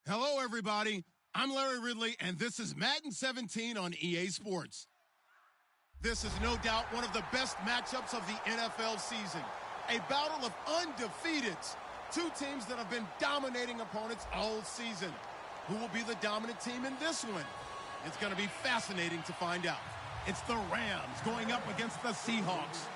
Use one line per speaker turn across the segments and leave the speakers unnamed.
Hello, everybody. I'm Larry Ridley, and this is Madden 17 on EA Sports. This is no doubt one of the best matchups of the NFL season. A battle of undefeateds. Two teams that have been dominating opponents all season. Who will be the dominant team in this one? It's going to be fascinating to find out. It's the Rams going up against the Seahawks.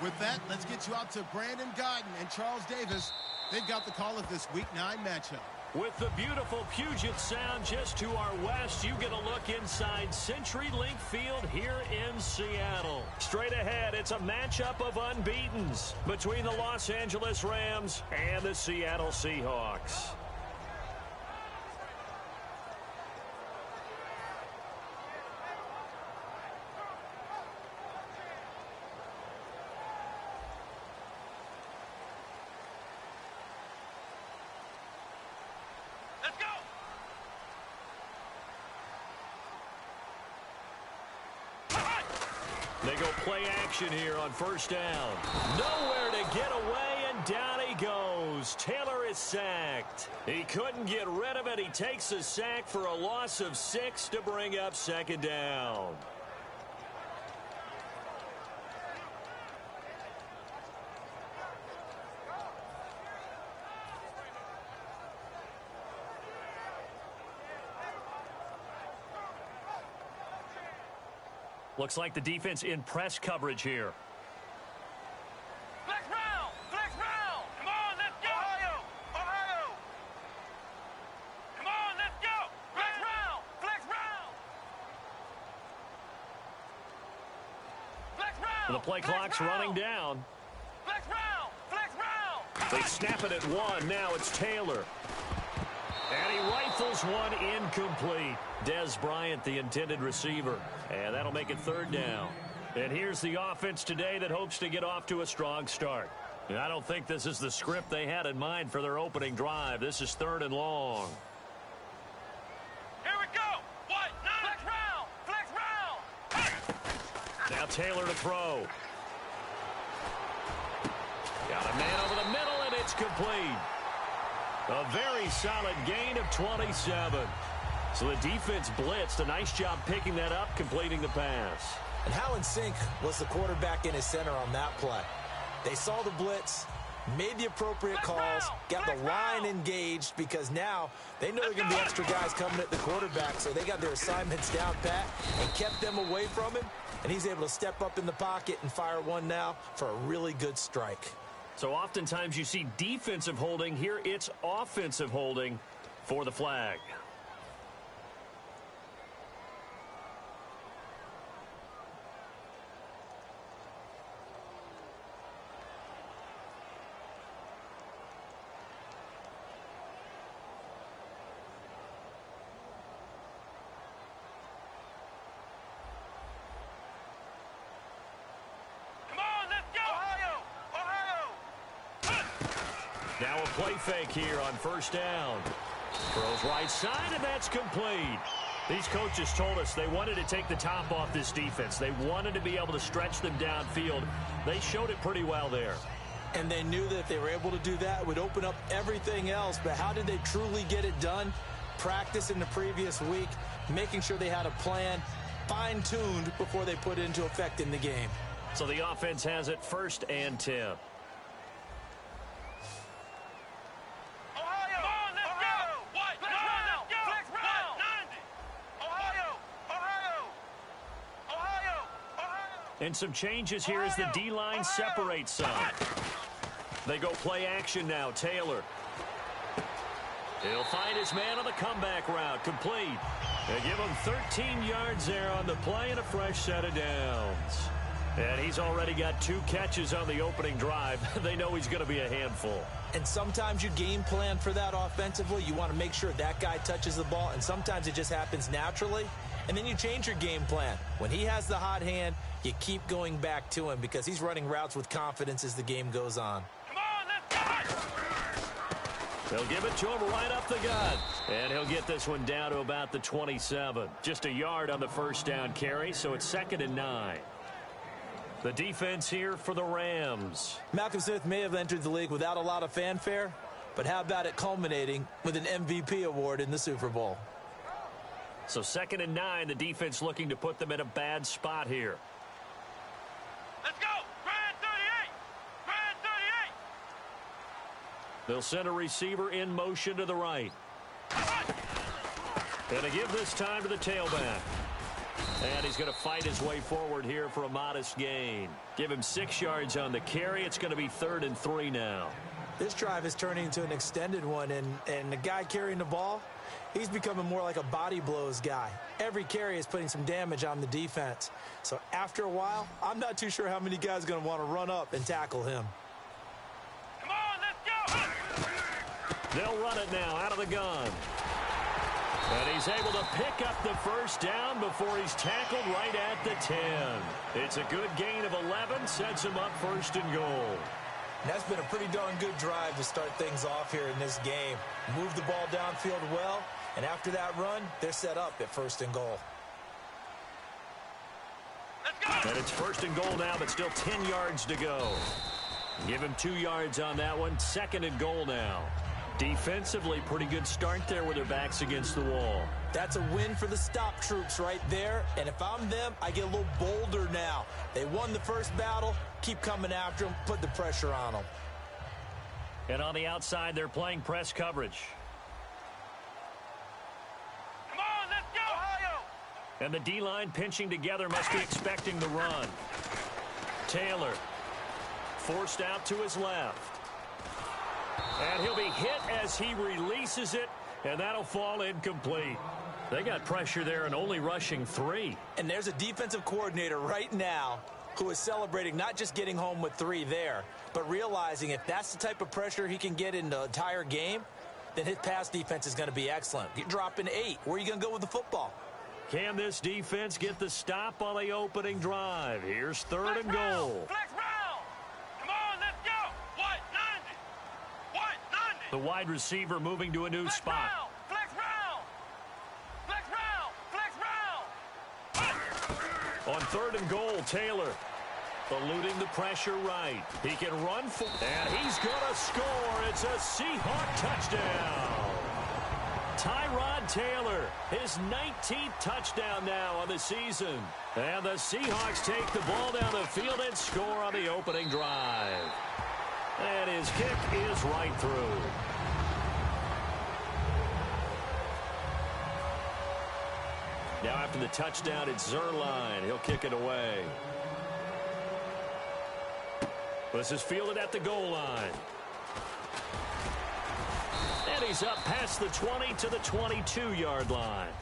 With that, let's get you out to Brandon Godden and Charles Davis. They've got the call of this Week 9 matchup.
With the beautiful Puget Sound just to our west, you get a look inside CenturyLink Field here in Seattle. Straight ahead, it's a matchup of unbeatens between the Los Angeles Rams and the Seattle Seahawks. They go play action here on first down. Nowhere to get away, and down he goes. Taylor is sacked. He couldn't get rid of it. He takes a sack for a loss of 6 to bring up second down. Looks like the defense in press coverage here.
Flex round! Flex round! Come on, let's go! Ohio! Ohio! Come on, let's go! Flex round! Flex round! Flex round!
The play clock's running down.
Flex round! Flex round!
They snap it at 1. Now it's Taylor. And he rifles one incomplete. Dez Bryant, the intended receiver. And that'll make it third down. And here's the offense today that hopes to get off to a strong start. And I don't think this is the script they had in mind for their opening drive. This is 3rd and long.
Here we go! What? Flex round! Flex round!
Now Taylor to throw. Got a man over the middle, and it's complete. A very solid gain of 27. So the defense blitzed. A nice job picking that up, completing the pass.
And how in sync was the quarterback in his center on that play? They saw the blitz, made the appropriate calls, got the line engaged, because now they know there are going to be extra guys coming at the quarterback, so they got their assignments down pat and kept them away from him, and he's able to step up in the pocket and fire one now for a really good strike.
So oftentimes you see defensive holding. Here it's offensive holding for the flag. Now a play fake here on first down. Throws right side, and that's complete. These coaches told us they wanted to take the top off this defense. They wanted to be able to stretch them downfield. They showed it pretty well there.
And they knew that if they were able to do that, it would open up everything else. But how did they truly get it done? Practice in the previous week, making sure they had a plan, fine-tuned before they put it into effect in the game.
So the offense has it 1st and 10. And some changes here as the D-line separates some. They go play action now. Taylor. He'll find his man on the comeback route. Complete. They give him 13 yards there on the play and a fresh set of downs. And he's already got 2 catches on the opening drive. They know he's going to be a handful.
And sometimes you game plan for that offensively. You want to make sure that guy touches the ball, and sometimes it just happens naturally. And then you change your game plan. When he has the hot hand, you keep going back to him because he's running routes with confidence as the game goes on.
Come on, let's go!
They'll give it to him right up the gut. And he'll get this one down to about the 27. Just a yard on the first down carry, so it's 2nd and 9. The defense here for the Rams.
Malcolm Smith may have entered the league without a lot of fanfare, but how about it culminating with an MVP award in the Super Bowl?
So 2nd and 9, the defense looking to put them in a bad spot here.
Let's go! Grand 38! Grand 38!
They'll send a receiver in motion to the right. And to give this time to the tailback. And he's going to fight his way forward here for a modest gain. Give him 6 yards on the carry. It's going to be 3rd and 3 now.
This drive is turning into an extended one, and the guy carrying the ball, he's becoming more like a body blows guy. Every carry is putting some damage on the defense. So after a while, I'm not too sure how many guys are going to want to run up and tackle him.
Come on, let's go!
They'll run it now out of the gun. And he's able to pick up the first down before he's tackled right at the 10. It's a good gain of 11, sets him up 1st and goal.
And that's been a pretty darn good drive to start things off here in this game. Move the ball downfield well, and after that run, they're set up at 1st and goal.
Let's go!
And it's 1st and goal now, but still 10 yards to go. Give him 2 yards on that one. 2nd and goal now. Defensively, pretty good start there with their backs against the wall.
That's a win for the stop troops right there. And if I'm them, I get a little bolder now. They won the first battle. Keep coming after them. Put the pressure on them.
And on the outside, they're playing press coverage.
Come on, let's go! Ohio!
And the D-line pinching together must be expecting the run. Taylor forced out to his left. And he'll be hit as he releases it, and that'll fall incomplete. They got pressure there and only rushing 3.
And there's a defensive coordinator right now who is celebrating not just getting home with 3 there, but realizing if that's the type of pressure he can get in the entire game, then his pass defense is going to be excellent. You're dropping 8. Where are you going to go with the football?
Can this defense get the stop on the opening drive? Here's 3rd and goal.
Flex round! Come on, let's go! What? 90! What? 90!
The wide receiver moving to a new
Flex
spot.
round! Flex round! Flex round! Flex round!
On 3rd and goal, Taylor eluding the pressure right. He can run for, and he's going to score. It's a Seahawk touchdown. Tyrod Taylor, his 19th touchdown now on the season. And the Seahawks take the ball down the field and score on the opening drive. And his kick is right through. Now after the touchdown, it's Zerline. He'll kick it away. This is fielded at the goal line. And he's up past the 20 to the 22-yard line.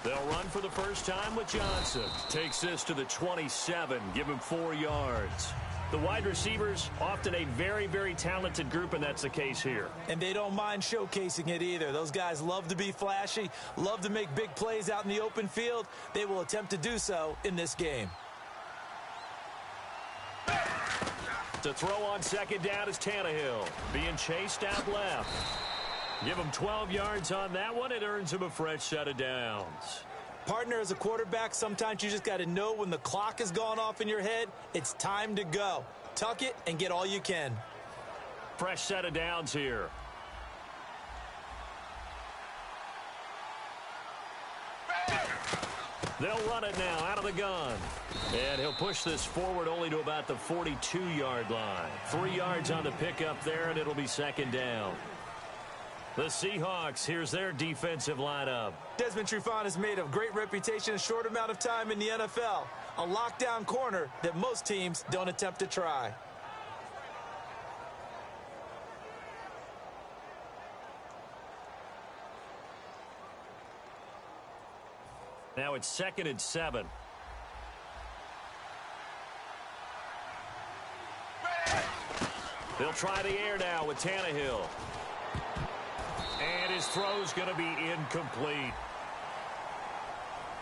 They'll run for the first time with Johnson. Takes this to the 27. Give him 4 yards. The wide receivers, often a very, very talented group, and that's the case here.
And they don't mind showcasing it either. Those guys love to be flashy, love to make big plays out in the open field. They will attempt to do so in this game.
To throw on 2nd down is Tannehill. Being chased out left. Give him 12 yards on that one. It earns him a fresh set of downs.
Partner, as a quarterback, sometimes you just got to know when the clock has gone off in your head, it's time to go. Tuck it and get all you can.
Fresh set of downs here. They'll run it now out of the gun. And he'll push this forward only to about the 42-yard line. 3 yards on the pickup there, and it'll be 2nd down. The Seahawks, here's their defensive lineup.
Desmond Trufant has made a great reputation in a short amount of time in the NFL. A lockdown corner that most teams don't attempt to try.
Now it's 2nd and 7. They'll try the air now with Tannehill. And his throw's going to be incomplete.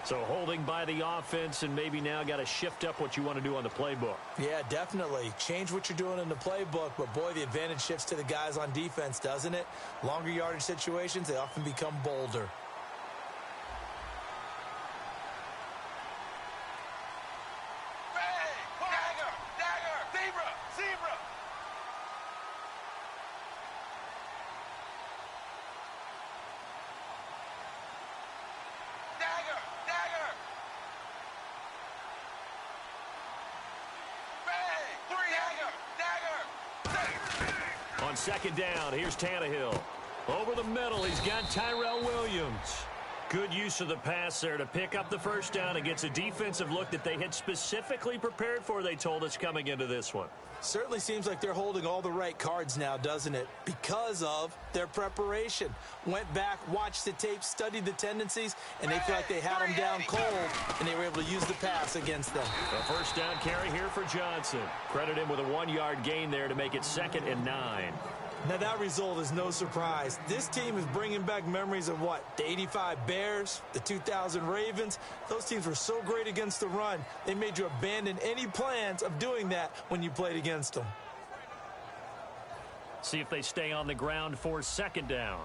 So holding by the offense, and maybe now got to shift up what you want to do on the playbook.
Yeah, definitely. Change what you're doing in the playbook, but boy, the advantage shifts to the guys on defense, doesn't it? Longer yardage situations, they often become bolder.
On second down, here's Tannehill. Over the middle, he's got Tyrell Williams. Good use of the pass there to pick up the first down and gets a defensive look that they had specifically prepared for, they told us, coming into this one.
Certainly seems like they're holding all the right cards now, doesn't it? Because of their preparation. Went back, watched the tape, studied the tendencies, and they feel like they had them down cold, and they were able to use the pass against them.
A first down carry here for Johnson. Credit him with a 1-yard gain there to make it 2nd and 9.
Now, that result is no surprise. This team is bringing back memories of what? The 85 Bears, the 2000 Ravens. Those teams were so great against the run, they made you abandon any plans of doing that when you played against them.
See if they stay on the ground for 2nd down.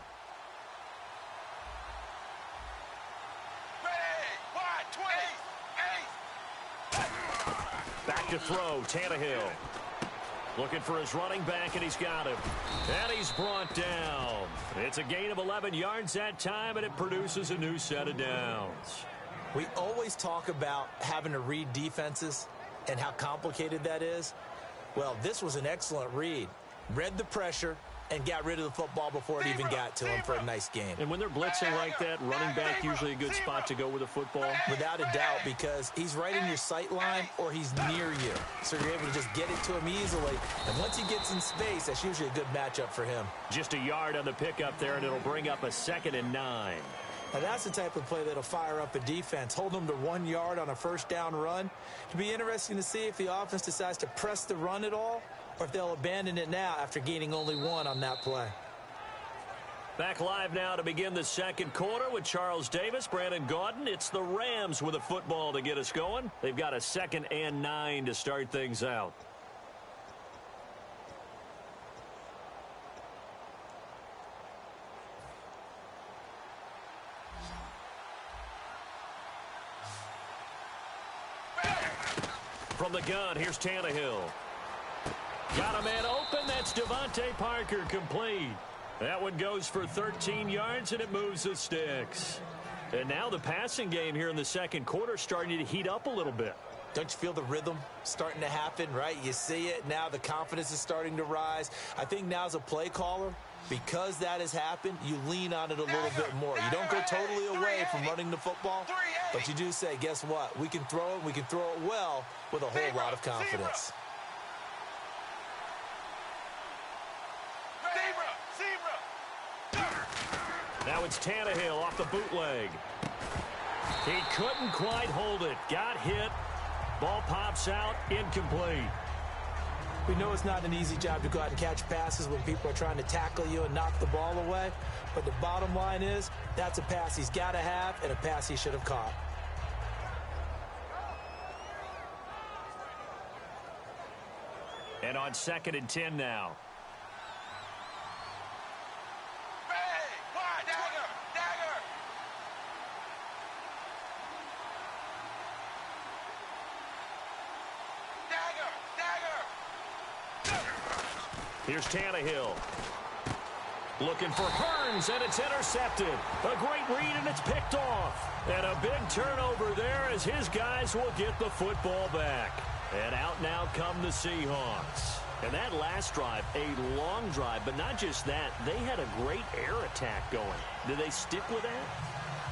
Back to throw, Tannehill. Looking for his running back, and he's got him. And he's brought down. It's a gain of 11 yards that time, and it produces a new set of downs.
We always talk about having to read defenses and how complicated that is. Well, this was an excellent read. Read the pressure and got rid of the football before it even got to him for a nice gain.
And when they're blitzing like that, running back usually a good spot to go with the football.
Without a doubt, because he's right in your sight line or he's near you. So you're able to just get it to him easily. And once he gets in space, that's usually a good matchup for him.
Just a yard on the pickup there, and it'll bring up a 2nd and 9.
Now, that's the type of play that'll fire up a defense. Hold them to 1 yard on a first down run. It'll be interesting to see if the offense decides to press the run at all, or if they'll abandon it now after gaining only 1 on that play.
Back live now to begin the second quarter with Charles Davis, Brandon Gaudin. It's the Rams with a football to get us going. They've got a 2nd and 9 to start things out. From the gun, here's Tannehill. Got a man open. That's Devontae Parker, complete. That one goes for 13 yards, and it moves the sticks. And now the passing game here in the second quarter starting to heat up a little bit.
Don't you feel the rhythm starting to happen, right? You see it. Now the confidence is starting to rise. I think now as a play caller, because that has happened, you lean on it a little bit more. You don't go totally away from running the football, but you do say, guess what? We can throw it. We can throw it well with a whole lot of confidence.
Now it's Tannehill off the bootleg. He couldn't quite hold it. Got hit. Ball pops out. Incomplete.
We know it's not an easy job to go out and catch passes when people are trying to tackle you and knock the ball away. But the bottom line is that's a pass he's got to have and a pass he should have caught.
And on 2nd and 10 now. Here's Tannehill. Looking for Hearns, and it's intercepted. A great read, and it's picked off. And a big turnover there as his guys will get the football back. And out now come the Seahawks. And that last drive, a long drive, but not just that. They had a great air attack going. Did they stick with that?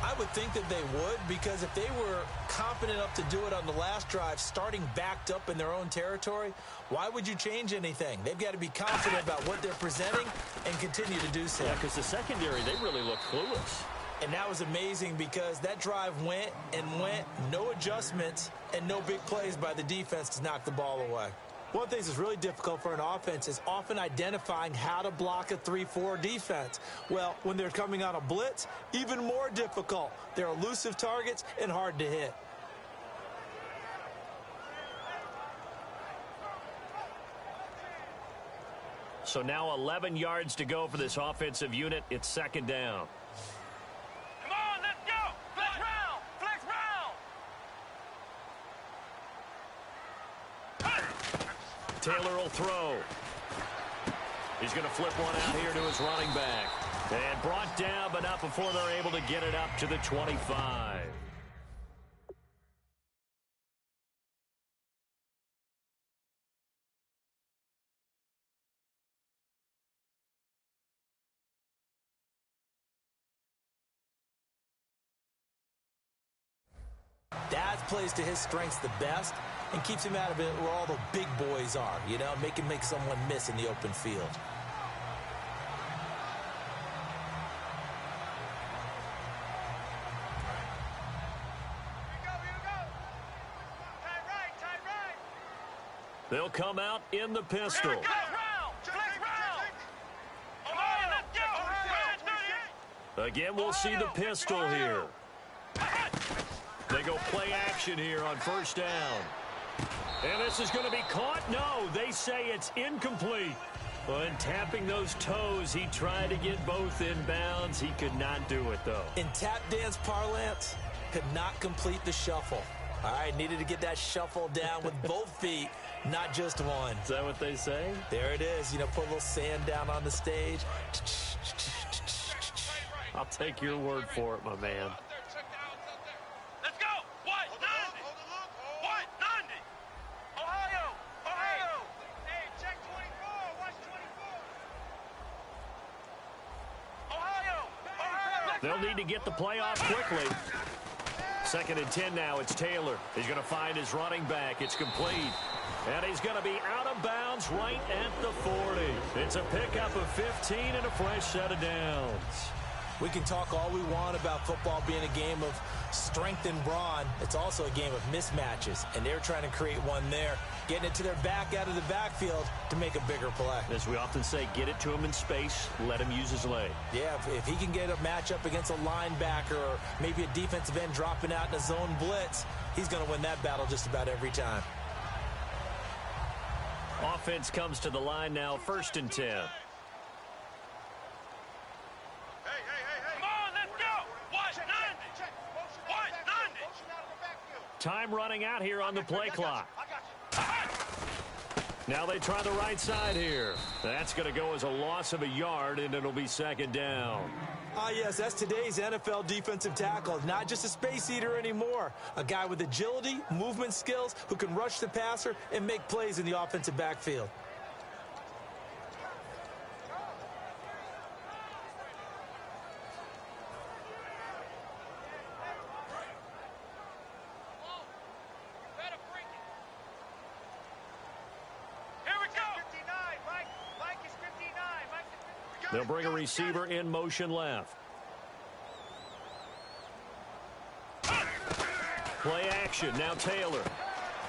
I would think that they would, because if they were confident enough to do it on the last drive, starting backed up in their own territory, why would you change anything? They've got to be confident about what they're presenting and continue to do so.
Yeah, because the secondary, they really look clueless.
And that was amazing because that drive went and went, no adjustments and no big plays by the defense to knock the ball away. One of the things that's really difficult for an offense is often identifying how to block a 3-4 defense. Well, when they're coming on a blitz, even more difficult. They're elusive targets and hard to hit.
So now 11 yards to go for this offensive unit. It's second down.
Come on, let's go. Flex round. Flex round.
Taylor will throw. He's going to flip one out here to his running back. And brought down, but not before they're able to get it up to the 25.
Dad plays to his strengths the best and keeps him out of it where all the big boys are, you know, make him make someone miss in the open field.
They'll come out in the pistol.
Flex round. Flex round. Ohio, let's go.
Again, we'll see the pistol here. They go play action here on first down. And this is going to be caught. No, they say it's incomplete. And tapping those toes, he tried to get both in bounds. He could not do it, though.
In tap dance parlance, could not complete the shuffle. All right, needed to get that shuffle down with both feet, not just one.
Is that what they say?
There it is. You know, put a little sand down on the stage.
I'll take your word for it, my man.
Let's go. What? 90. What? 90. Ohio. Ohio. Hey, check 24. Watch 24. Ohio. Ohio.
They'll need to get the play off quickly. Second and 10 now. It's Taylor. He's going to find his running back. It's complete. And he's going to be out of bounds right at the 40. It's a pickup of 15 and a fresh set of downs.
We can talk all we want about football being a game of strength and brawn. It's also a game of mismatches, and they're trying to create one there, getting it to their back out of the backfield to make a bigger play.
As we often say, get it to him in space, let him use his leg.
Yeah, if he can get a matchup against a linebacker or maybe a defensive end dropping out in a zone blitz, he's going to win that battle just about every time.
Offense comes to the line now, first and 10. Time running out here on the play clock. Now they try the right side here. That's going to go as a loss of a yard, and it'll be second down.
Yes, that's today's NFL defensive tackle. Not just a space eater anymore. A guy with agility, movement skills, who can rush the passer and make plays in the offensive backfield.
They'll bring a receiver in motion left. Play action. Now Taylor.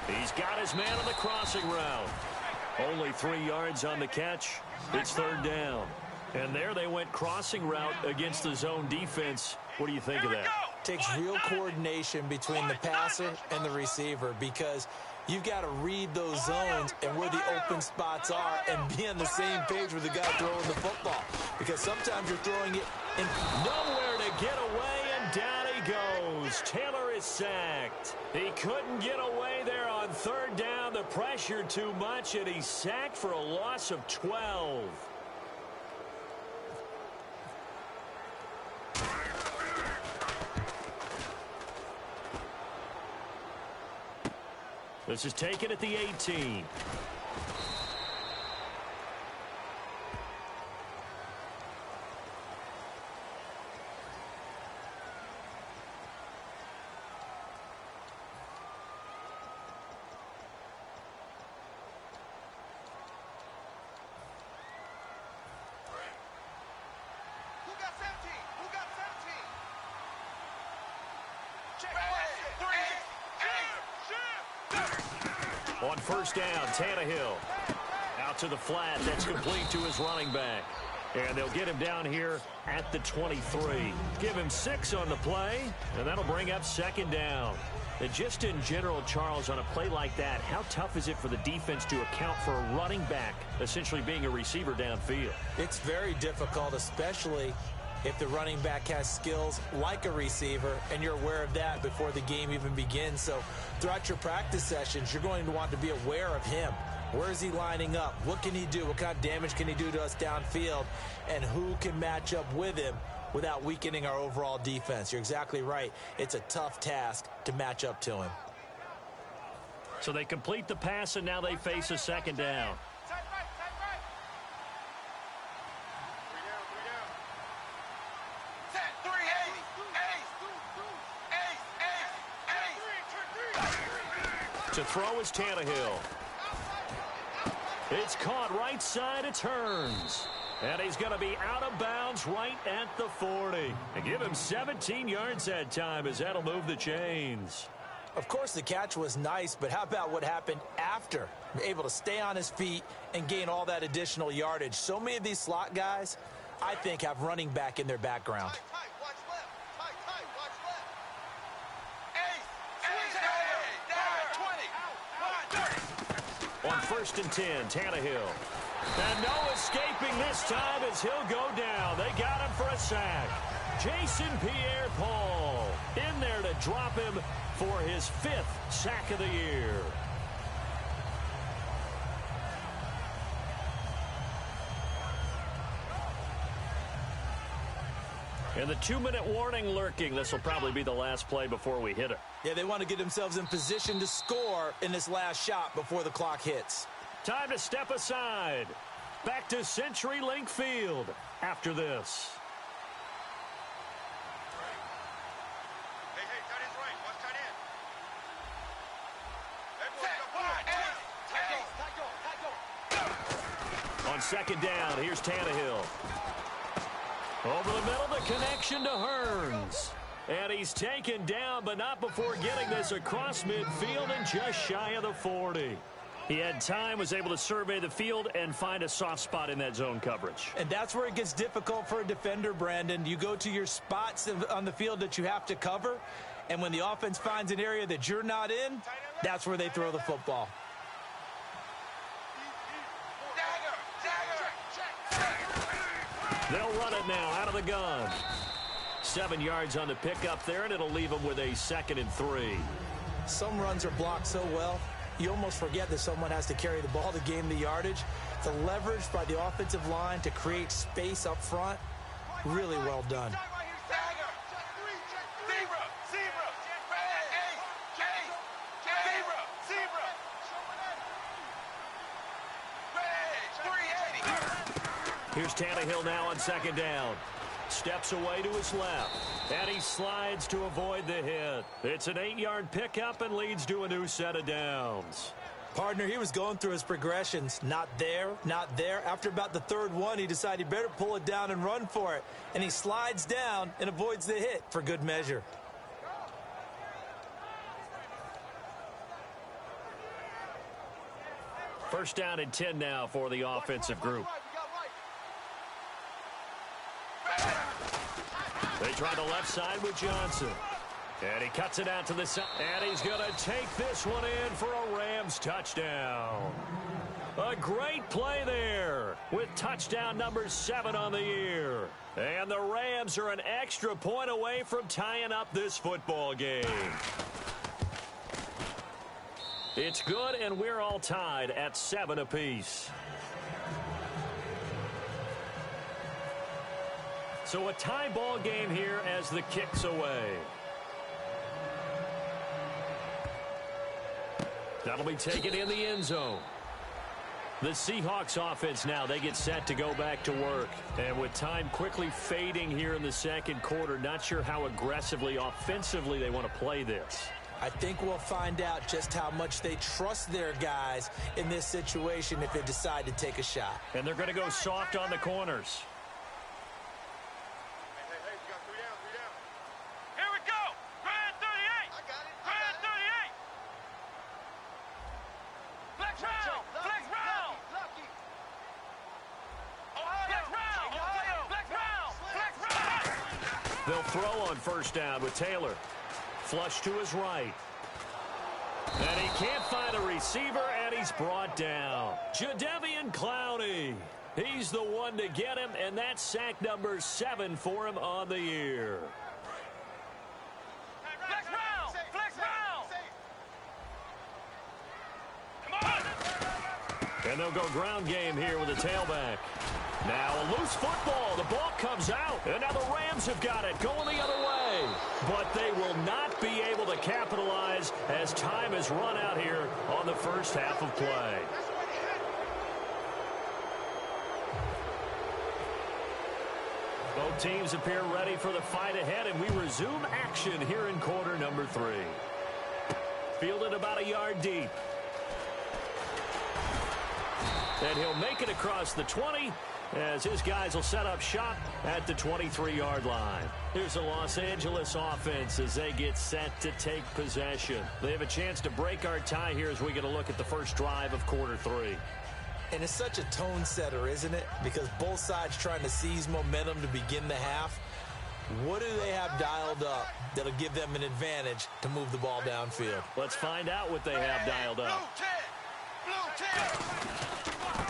He's got his man on the crossing route. Only 3 yards on the catch. It's third down. And there they went crossing route against the zone defense. What do you think of that?
Takes real coordination between the passer and the receiver because you've got to read those zones and where the open spots are and be on the same page with the guy throwing the football. Because sometimes you're throwing it in
nowhere to get away, and down he goes. Taylor is sacked. He couldn't get away there on third down. The pressure too much, and he's sacked for a loss of 12. This is taken at the 18. On first down. Tannehill out to the flat. That's complete to his running back. And they'll get him down here at the 23. Give him 6 on the play, and that'll bring up second down. And just in general, Charles, on a play like that, how tough is it for the defense to account for a running back essentially being a receiver downfield?
It's very difficult, especially if the running back has skills like a receiver, and you're aware of that before the game even begins. So throughout your practice sessions, you're going to want to be aware of him. Where is he lining up? What can he do? What kind of damage can he do to us downfield? And who can match up with him without weakening our overall defense? You're exactly right. It's a tough task to match up to him.
So they complete the pass, and now they face a second down. To throw is Tannehill. It's caught right side. It turns. And he's going to be out of bounds right at the 40. And give him 17 yards that time as that'll move the chains.
Of course, the catch was nice, but how about what happened after? Able to stay on his feet and gain all that additional yardage. So many of these slot guys, I think, have running back in their background.
On 1st and 10, Tannehill. And no escaping this time as he'll go down. They got him for a sack. Jason Pierre-Paul in there to drop him for his 5th sack of the year. And the 2-minute warning lurking. This will probably be the last play before we hit it.
Yeah, they want to get themselves in position to score in this last shot before the clock hits.
Time to step aside. Back to CenturyLink Field after this.
Hey, tight end's right. Watch tight end.
On second down, here's Tannehill. Over the middle, the connection to Hearns. And he's taken down, but not before getting this across midfield and just shy of the 40. He had time, was able to survey the field and find a soft spot in that zone coverage.
And that's where it gets difficult for a defender, Brandon. You go to your spots on the field that you have to cover, and when the offense finds an area that you're not in, that's where they throw the football.
They'll run it now out of the gun. 7 yards on the pickup there, and it'll leave them with a 2nd and 3.
Some runs are blocked so well, you almost forget that someone has to carry the ball to gain the yardage. The leverage by the offensive line to create space up front, really well done.
Here's Tannehill now on second down. Steps away to his left. And he slides to avoid the hit. It's an 8-yard pickup and leads to a new set of downs.
Partner, he was going through his progressions. Not there, not there. After about the 3rd one, he decided he better pull it down and run for it. And he slides down and avoids the hit for good measure.
First down and 10 now for the offensive group. They try the left side with Johnson. And he cuts it out to the side. And he's going to take this one in for a Rams touchdown. A great play there with touchdown number 7 on the year. And the Rams are an extra point away from tying up this football game. It's good, and we're all tied at 7 apiece. So a tie ball game here as the kick's away. That'll be taken in the end zone. The Seahawks offense now, they get set to go back to work. And with time quickly fading here in the second quarter, not sure how aggressively, offensively they want to play this.
I think we'll find out just how much they trust their guys in this situation if they decide to take a shot.
And they're going to go soft on the corners.
Here we go. Grand 38. I got it. Grand 38.
They'll throw on first down with Taylor. Flush to his right. And he can't find a receiver, and he's brought down. Jadeveon Clowney. He's the one to get him, and that's sack number 7 for him on the year.
Flex round! Flex round! Come on!
And they'll go ground game here with a tailback. Now a loose football. The ball comes out. And now the Rams have got it going the other way. But they will not be able to capitalize as time has run out here on the first half of play. Both teams appear ready for the fight ahead, and we resume action here in quarter number 3. Fielded about a yard deep. And he'll make it across the 20 as his guys will set up shop at the 23-yard line. Here's the Los Angeles offense as they get set to take possession. They have a chance to break our tie here as we get a look at the first drive of quarter 3.
And it's such a tone setter, isn't it? Because both sides trying to seize momentum to begin the half. What do they have dialed up that'll give them an advantage to move the ball downfield?
Let's find out what they have dialed up.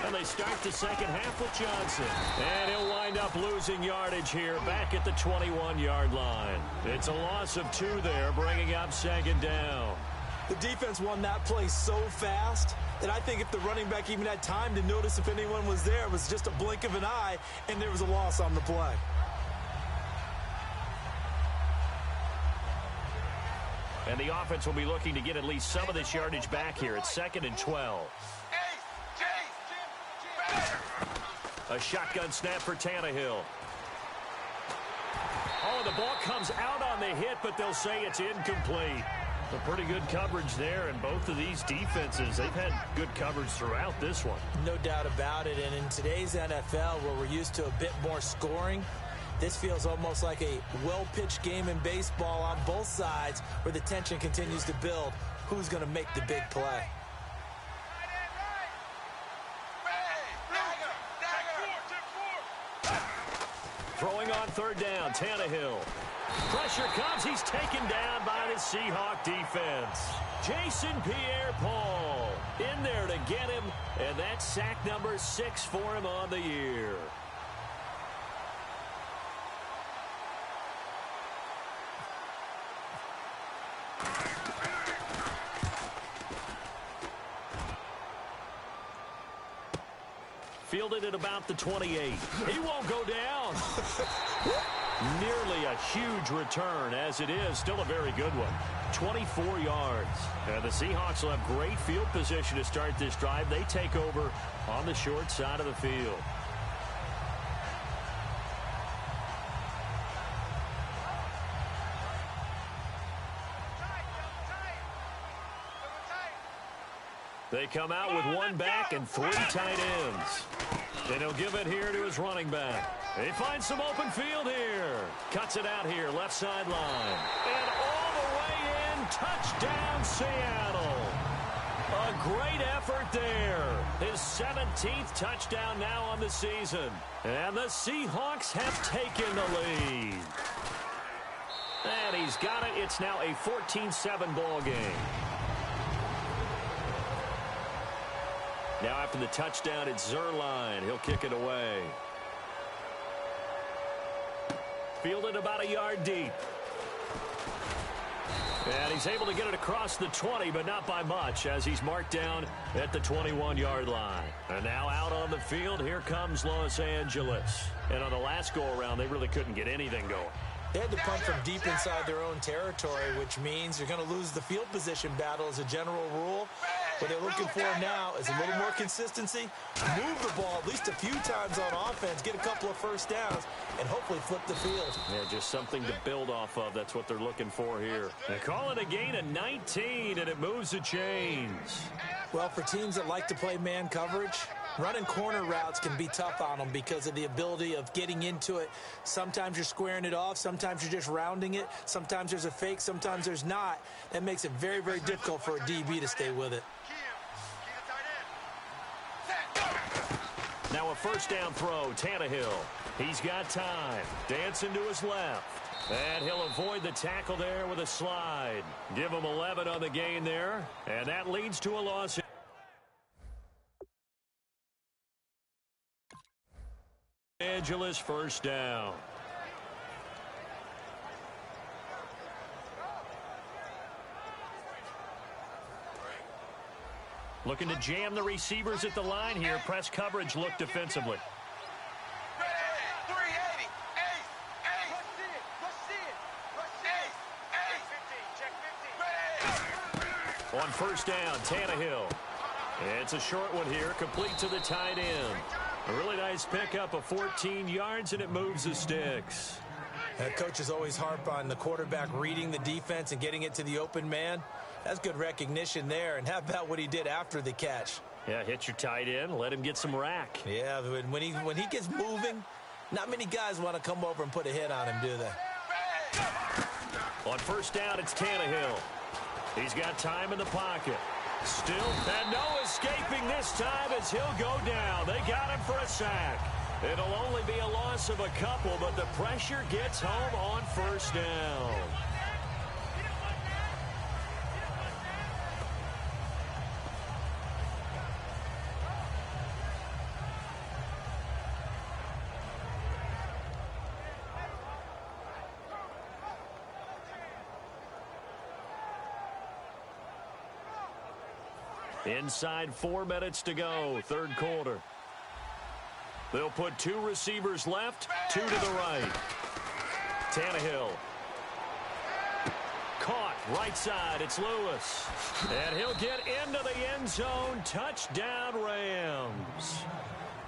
And they start the second half with Johnson. And he'll wind up losing yardage here back at the 21-yard line. It's a loss of 2 there, bringing up second down.
The defense won that play so fast that I think if the running back even had time to notice if anyone was there, it was just a blink of an eye, and there was a loss on the play.
And the offense will be looking to get at least some of this yardage back here. It's 2nd and 12. A shotgun snap for Tannehill. Oh, the ball comes out on the hit, but they'll say it's incomplete. A pretty good coverage there, and both of these defenses, they've had good coverage throughout this one.
No doubt about it, and in today's NFL, where we're used to a bit more scoring, this feels almost like a well-pitched game in baseball on both sides where the tension continues to build. Who's going to make the big play?
Throwing on third down, Tannehill. Pressure comes. He's taken down by the Seahawk defense. Jason Pierre-Paul in there to get him, and that's sack number 6 for him on the year. Fielded at about the 28. He won't go down. Nearly a huge return, as it is still a very good one. 24 yards. And the Seahawks will have great field position to start this drive. They take over on the short side of the field. They come out with 1 back and 3 tight ends. And he'll give it here to his running back. He finds some open field here. Cuts it out here, left sideline. And all the way in, touchdown Seattle. A great effort there. His 17th touchdown now on the season. And the Seahawks have taken the lead. And he's got it. It's now a 14-7 ball game. Now after the touchdown, it's Zerline. He'll kick it away. Fielded about a yard deep. And he's able to get it across the 20, but not by much, as he's marked down at the 21-yard line. And now out on the field, here comes Los Angeles. And on the last go-around, they really couldn't get anything going.
They had to punt from deep inside their own territory, which means you're going to lose the field position battle as a general rule. What they're looking for now is a little more consistency, move the ball at least a few times on offense, get a couple of first downs, and hopefully flip the field.
Yeah, just something to build off of. That's what they're looking for here. They call it a gain of 19, and it moves the chains.
Well, for teams that like to play man coverage, running corner routes can be tough on them because of the ability of getting into it. Sometimes you're squaring it off. Sometimes you're just rounding it. Sometimes there's a fake. Sometimes there's not. That makes it very, very difficult for a DB to stay with it.
Now a first down throw, Tannehill. He's got time. Dancing to his left. And he'll avoid the tackle there with a slide. Give him 11 on the gain there. And that leads to a loss. Angeles first down. Looking to jam the receivers at the line here. Press coverage look defensively. On first down, Tannehill. It's a short one here, complete to the tight end. A really nice pickup of 14 yards, and it moves the sticks.
Coaches always harp on the quarterback reading the defense and getting it to the open man. That's good recognition there. And how about what he did after the catch?
Yeah, hit your tight end, let him get some rack.
Yeah, when he gets moving, not many guys want to come over and put a hit on him, do they?
On first down, it's Tannehill. He's got time in the pocket. Still, and no escaping this time as he'll go down. They got him for a sack. It'll only be a loss of a couple, but the pressure gets home on first down. Inside 4 minutes to go, third quarter. They'll put 2 receivers left, 2 to the right. Tannehill. Caught, right side, it's Lewis. And he'll get into the end zone, touchdown Rams.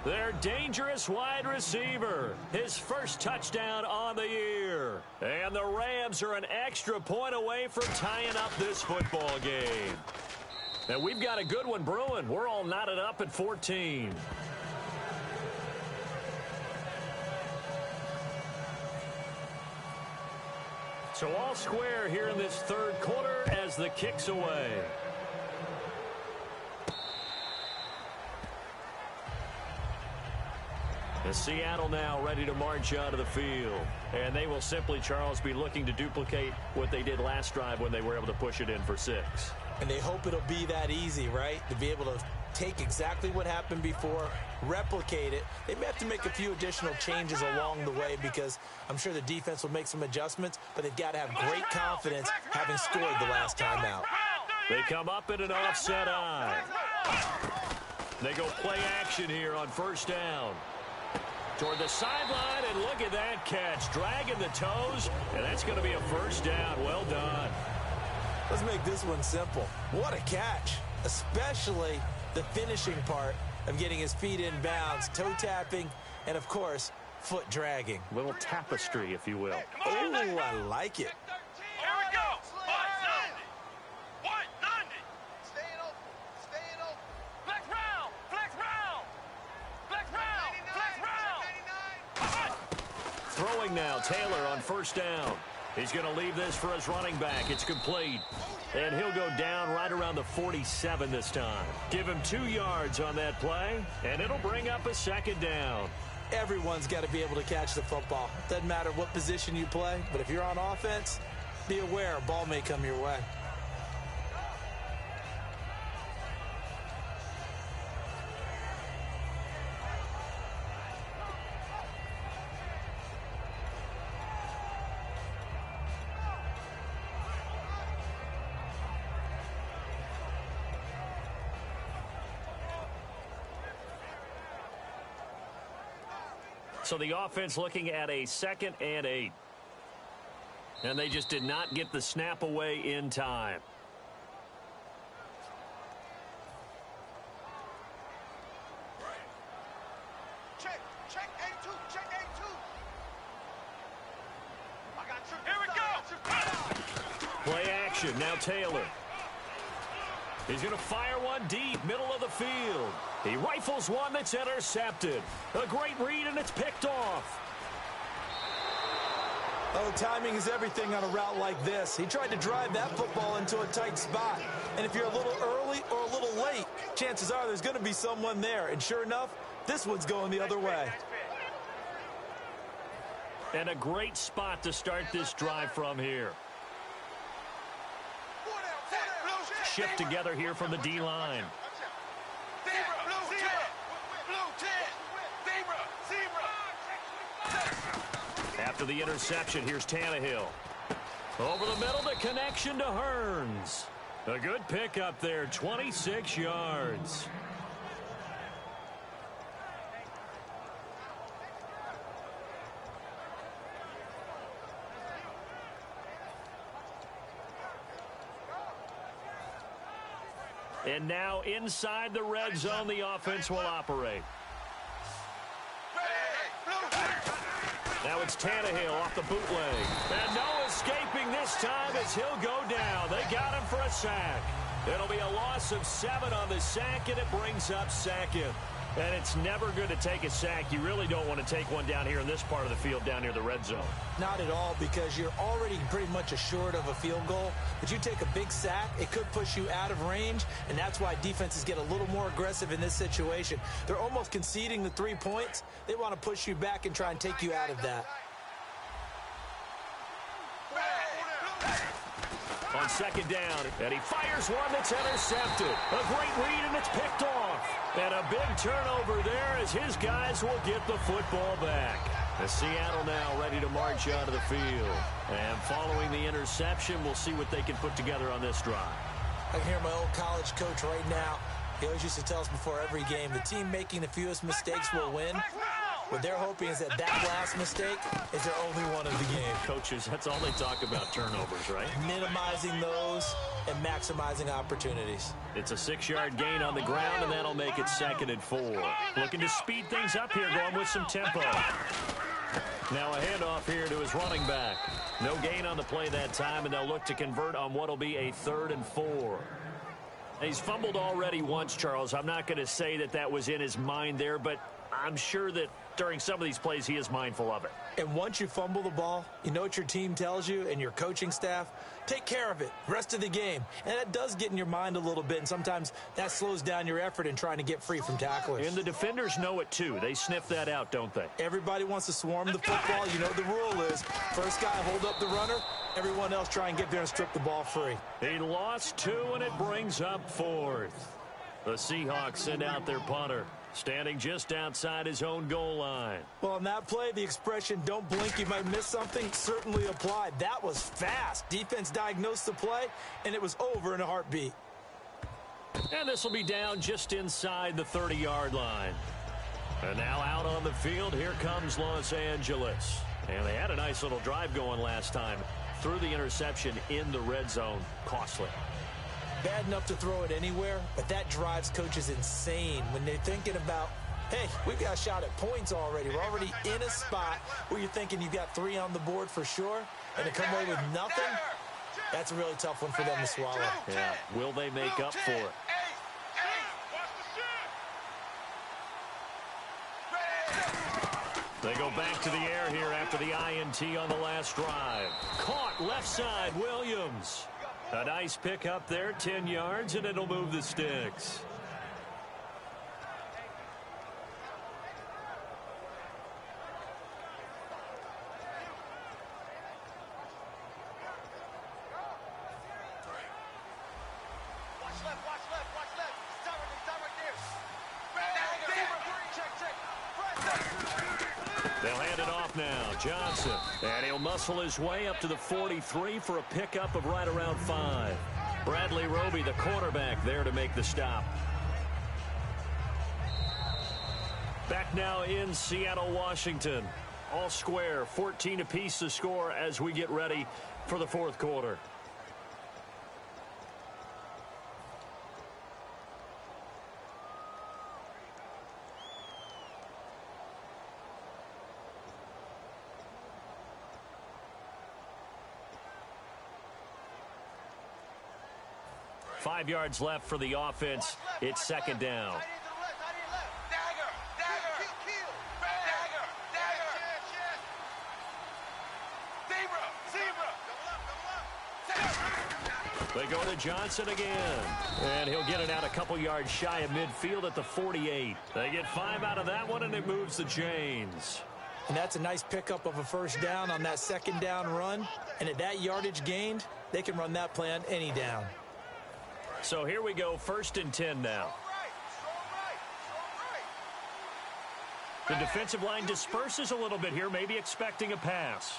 Their dangerous wide receiver, his first touchdown on the year. And the Rams are an extra point away from tying up this football game. And we've got a good one brewing. We're all knotted up at 14. So all square here in this third quarter as the kick's away. The Seattle now ready to march out of the field. And they will simply, Charles, be looking to duplicate what they did last drive when they were able to push it in for 6.
And they hope it'll be that easy, right? To be able to take exactly what happened before, replicate it. They may have to make a few additional changes along the way because I'm sure the defense will make some adjustments, but they've got to have great confidence having scored the last time out.
They come up in an offset eye. They go play action here on first down. Toward the sideline, and look at that catch. Dragging the toes, and that's going to be a first down. Well done.
Let's make this one simple. What a catch, especially the finishing part of getting his feet in bounds, toe tapping, and, of course, foot dragging.
Little tapestry, if you will.
Oh, I like it.
Here we go. 190. 190. Staying open. Staying open. Flex round. Flex round. Flex round. Flex round.
Throwing now, Taylor on first down. He's going to leave this for his running back. It's complete. And he'll go down right around the 47 this time. Give him 2 yards on that play, and it'll bring up a second down.
Everyone's got to be able to catch the football. Doesn't matter what position you play, but if you're on offense, be aware a ball may come your way.
So the offense looking at a 2nd and 8. And they just did not get the snap away in time.
Check A2. Check A2. I got you. Here we go.
Play action. Now Taylor. He's going to fire one deep, middle of the field. He rifles one that's intercepted. A great read, and it's picked off.
Oh, timing is everything on a route like this. He tried to drive that football into a tight spot. And if you're a little early or a little late, chances are there's going to be someone there. And sure enough, this one's going the other way.
And a great spot to start this drive from here. Shift together here from the D-line. After the interception, here's Tannehill. Over the middle, the connection to Hearns. A good pickup there, 26 yards. And now inside the red zone, the offense will operate. Now it's Tannehill off the bootleg. And no escaping this time as he'll go down. They got him for a sack. It'll be a loss of 7 on the sack, and it brings up second. And it's never good to take a sack. You really don't want to take one down here in this part of the field, down near the red zone.
Not at all, because you're already pretty much assured of a field goal. But you take a big sack, it could push you out of range, and that's why defenses get a little more aggressive in this situation. They're almost conceding the 3 points. They want to push you back and try and take you out of that.
On second down, and he fires one that's intercepted. A great read, and it's picked off. And a big turnover there as his guys will get the football back. The Seattle now ready to march out of the field. And following the interception, we'll see what they can put together on this drive.
I can hear my old college coach right now. He always used to tell us before every game, the team making the fewest mistakes will win. What they're hoping is that last mistake is their only one of the game.
Coaches, that's all they talk about, turnovers, right?
Minimizing those and maximizing opportunities.
It's a 6-yard gain on the ground, and that'll make it 2nd and 4. Looking to speed things up here, going with some tempo. Now a handoff here to his running back. No gain on the play that time, and they'll look to convert on what will be a 3rd and 4. He's fumbled already once, Charles. I'm not going to say that was in his mind there, but I'm sure that during some of these plays he is mindful of it.
And once you fumble the ball, you know what your team tells you and your coaching staff? Take care of it rest of the game. And that does get in your mind a little bit, and sometimes that slows down your effort in trying to get free from tacklers.
And the defenders know it too. They sniff that out, don't they?
Everybody wants to swarm the football. You know what the rule is. First guy hold up the runner. Everyone else try and get there and strip the ball free.
He lost 2, and it brings up 4th. The Seahawks send out their punter, standing just outside his own goal line.
Well, on that play, the expression, don't blink, you might miss something, certainly applied. That was fast. Defense diagnosed the play, and it was over in a heartbeat.
And this will be down just inside the 30-yard line. And now out on the field, here comes Los Angeles. And they had a nice little drive going last time. Threw the interception in the red zone. Costly.
Bad enough to throw it anywhere, but that drives coaches insane when they're thinking about, hey, we've got a shot at points already. We're already in a spot where you're thinking you've got 3 on the board for sure, and to come away with nothing, that's a really tough one for them to swallow.
Yeah, will they make up for it? They go back to the air here after the INT on the last drive. Caught left side, Williams. A nice pick up there, 10 yards, and it'll move the sticks. They'll hand it off now. Johnson. And he'll muscle his way up to the 43 for a pickup of right around 5. Bradley Roby, the quarterback, there to make the stop. Back now in Seattle, Washington. All square, 14 apiece to score as we get ready for the 4th quarter. Five yards left for the offense. It's 2nd down. They go to Johnson again. And he'll get it out a couple yards shy of midfield at the 48. They get 5 out of that one, and it moves the chains.
And that's a nice pickup of a first down on that second down run. And at that yardage gained, they can run that play on any down.
So here we go, 1st and 10 now. The defensive line disperses a little bit here, maybe expecting a pass.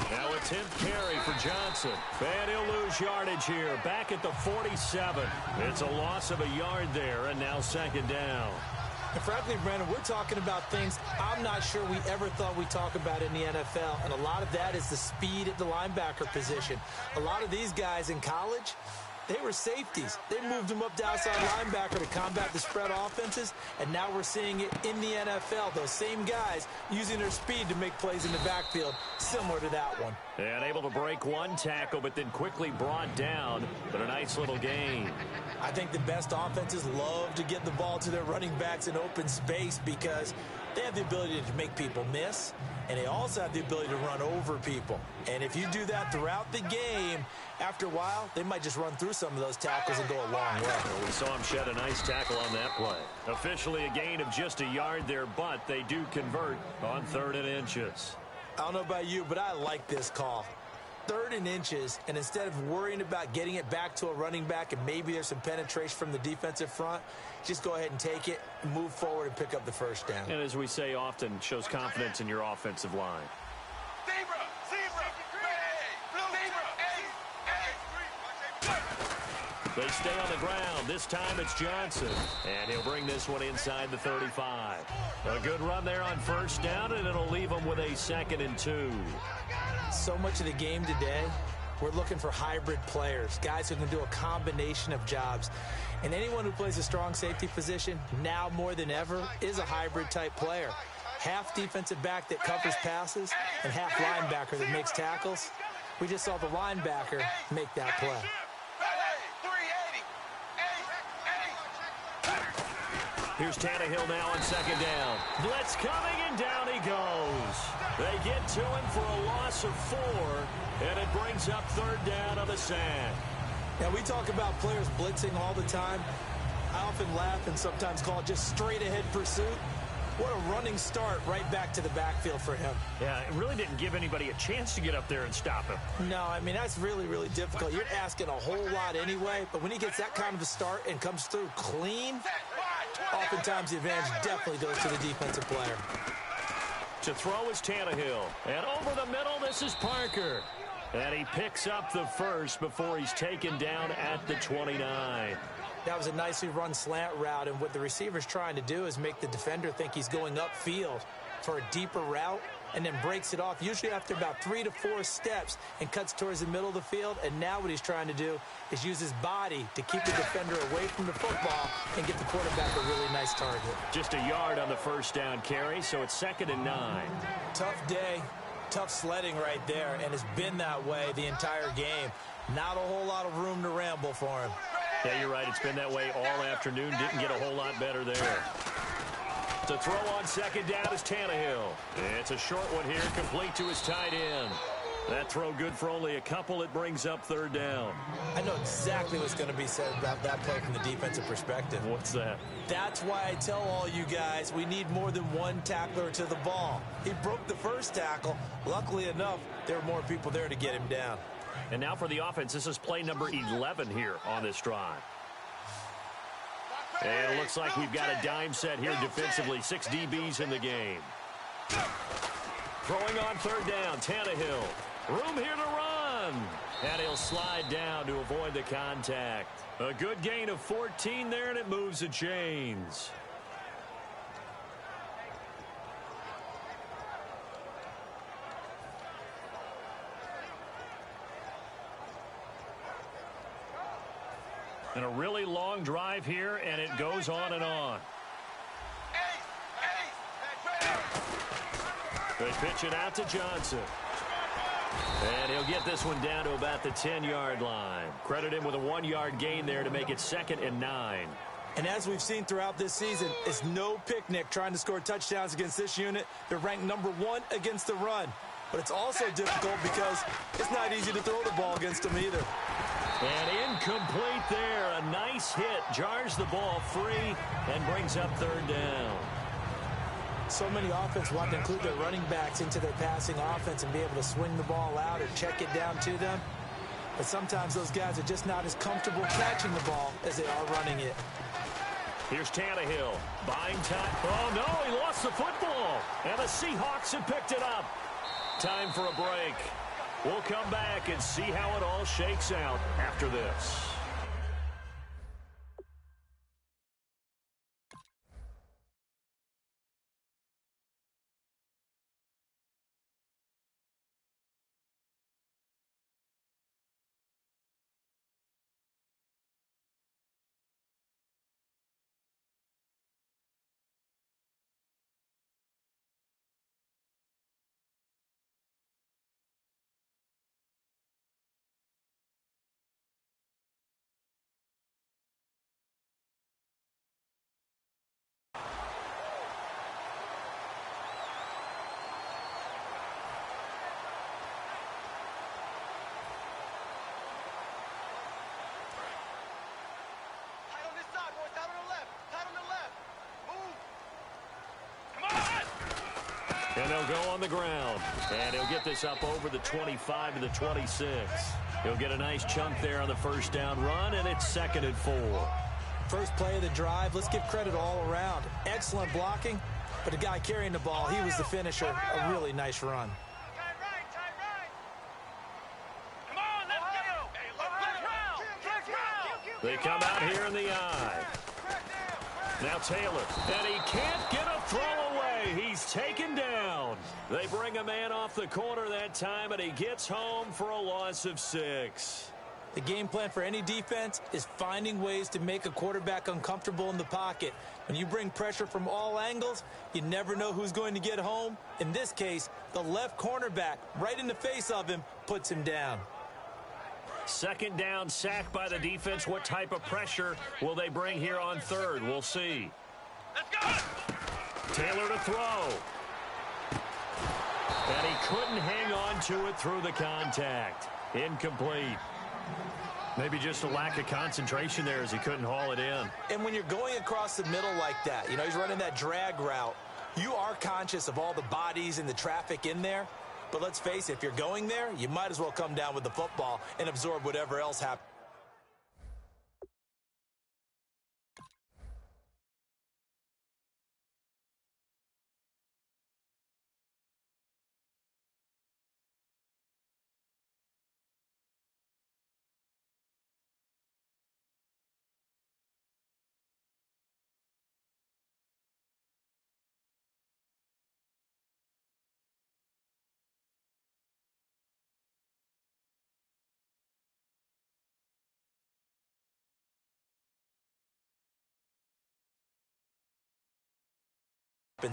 Now a 10th carry for Johnson. And he'll lose yardage here, back at the 47. It's a loss of a yard there, and now 2nd down.
And frankly, Brandon, we're talking about things I'm not sure we ever thought we'd talk about in the NFL. And a lot of that is the speed at the linebacker position. A lot of these guys in college, they were safeties. They moved them up to outside linebacker to combat the spread offenses, and now we're seeing it in the NFL. Those same guys using their speed to make plays in the backfield, similar to that one.
And able to break one tackle, but then quickly brought down, but a nice little gain.
I think the best offenses love to get the ball to their running backs in open space because they have the ability to make people miss, and they also have the ability to run over people. And if you do that throughout the game, after a while, they might just run through some of those tackles and go a long way.
Well, we saw him shed a nice tackle on that play. Officially a gain of just a yard there, but they do convert on 3rd and inches.
I don't know about you, but I like this call. 3rd and inches, and instead of worrying about getting it back to a running back and maybe there's some penetration from the defensive front, just go ahead and take it, move forward, and pick up the first down.
And as we say often, shows confidence in your offensive line. They stay on the ground. This time it's Johnson. And he'll bring this one inside the 35. A good run there on 1st down, and it'll leave them with a 2nd and 2.
So much of the game today, we're looking for hybrid players, guys who can do a combination of jobs. And anyone who plays a strong safety position, now more than ever, is a hybrid type player. Half defensive back that covers passes and half linebacker that makes tackles. We just saw the linebacker make that play.
Here's Tannehill now on 2nd down. Blitz coming, and down he goes. They get to him for a loss of 4, and it brings up 3rd down on the sack.
Now, we talk about players blitzing all the time. I often laugh and sometimes call it just straight-ahead pursuit. What a running start right back to the backfield for him.
Yeah, it really didn't give anybody a chance to get up there and stop him.
No, I mean, that's really, really difficult. You're asking a whole lot anyway, but when he gets that kind of a start and comes through clean, oftentimes the advantage definitely goes to the defensive player.
To throw is Tannehill. And over the middle, this is Parker. And he picks up the first before he's taken down at the 29.
That was a nicely run slant route, and what the receiver's trying to do is make the defender think he's going upfield for a deeper route and then breaks it off, usually after about 3 to 4 steps, and cuts towards the middle of the field. And now what he's trying to do is use his body to keep the defender away from the football and get the quarterback a really nice target.
Just a yard on the 1st down carry, so it's 2nd and 9.
Tough day, tough sledding right there, and it's been that way the entire game. Not a whole lot of room to ramble for him.
Yeah, you're right. It's been that way all afternoon. Didn't get a whole lot better there. To throw on 2nd down is Tannehill. It's a short one here, complete to his tight end. That throw good for only a couple. It brings up 3rd down.
I know exactly what's going to be said about that play from the defensive perspective.
What's that?
That's why I tell all you guys we need more than one tackler to the ball. He broke the first tackle. Luckily enough, there were more people there to get him down.
And now for the offense, this is play number 11 here on this drive. And it looks like we've got a dime set here defensively. 6 DBs in the game. Throwing on 3rd down, Tannehill. Room here to run. And he'll slide down to avoid the contact. A good gain of 14 there, and it moves the chains. And a really long drive here, and it goes on and on. They pitch it out to Johnson. And he'll get this one down to about the 10-yard line. Credit him with a 1-yard gain there to make it 2nd and 9.
And as we've seen throughout this season, it's no picnic trying to score touchdowns against this unit. They're ranked number 1 against the run. But it's also difficult because it's not easy to throw the ball against them either.
And incomplete there. A nice hit. Jars the ball free and brings up 3rd down.
So many offenses want to include their running backs into their passing offense and be able to swing the ball out or check it down to them. But sometimes those guys are just not as comfortable catching the ball as they are running it.
Here's Tannehill, buying time. Oh, no, he lost the football. And the Seahawks have picked it up. Time for a break. We'll come back and see how it all shakes out after this. And they'll go on the ground. And he'll get this up over the 25 to the 26. He'll get a nice chunk there on the first down run, and it's 2nd and 4.
First play of the drive, let's give credit all around. Excellent blocking, but the guy carrying the ball, he was the finisher. A really nice run.
They come out here in the eye. Now Taylor, and he can't get a throw away. He's taken down. They bring a man off the corner that time, and he gets home for a loss of 6.
The game plan for any defense is finding ways to make a quarterback uncomfortable in the pocket. When you bring pressure from all angles, you never know who's going to get home. In this case, the left cornerback, right in the face of him, puts him down.
2nd down, sack by the defense. What type of pressure will they bring here on 3rd? We'll see.
Let's go!
Taylor to throw. And he couldn't hang on to it through the contact. Incomplete. Maybe just a lack of concentration there as he couldn't haul it in.
And when you're going across the middle like that, you know, he's running that drag route, you are conscious of all the bodies and the traffic in there. But let's face it, if you're going there, you might as well come down with the football and absorb whatever else happens.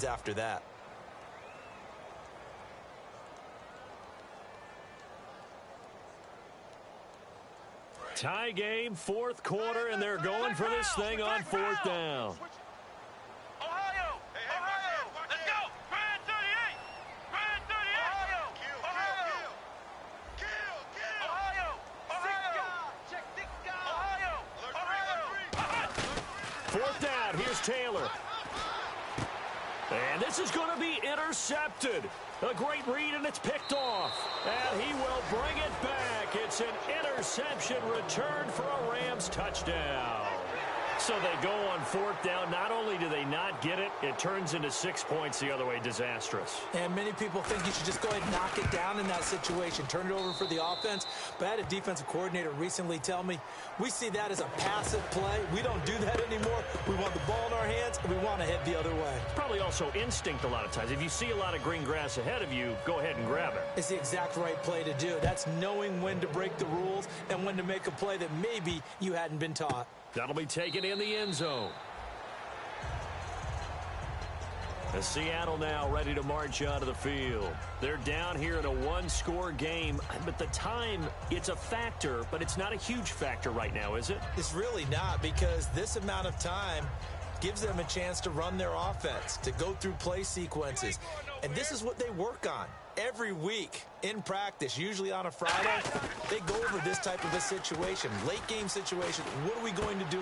After that.
Tie game, 4th quarter, and they're going for this thing on 4th down.
Ohio! Ohio! Let's go! Grand 38! Grand 38! Ohio! Ohio! Ohio! Check 6 guys! Ohio!
4th down, here's Taylor. And this is going to be intercepted. A great read, and it's picked off. And he will bring it back. It's an interception return for a Rams touchdown. So they go on 4th down. Not only do they not get it, it turns into 6 points the other way. Disastrous.
And many people think you should just go ahead and knock it down in that situation. Turn it over for the offense. But I had a defensive coordinator recently tell me, we see that as a passive play. We don't do that anymore. We want the ball in our hands, and we want to head the other way.
Probably also instinct a lot of times. If you see a lot of green grass ahead of you, go ahead and grab it.
It's the exact right play to do. That's knowing when to break the rules and when to make a play that maybe you hadn't been taught.
That'll be taken in the end zone. As Seattle now ready to march onto the field. They're down here in a one-score game, but the time, it's a factor, but it's not a huge factor right now, is it?
It's really not, because this amount of time gives them a chance to run their offense, to go through play sequences. And this is what they work on. Every week in practice, usually on a Friday, they go over this type of a situation, late game situation. What are we going to do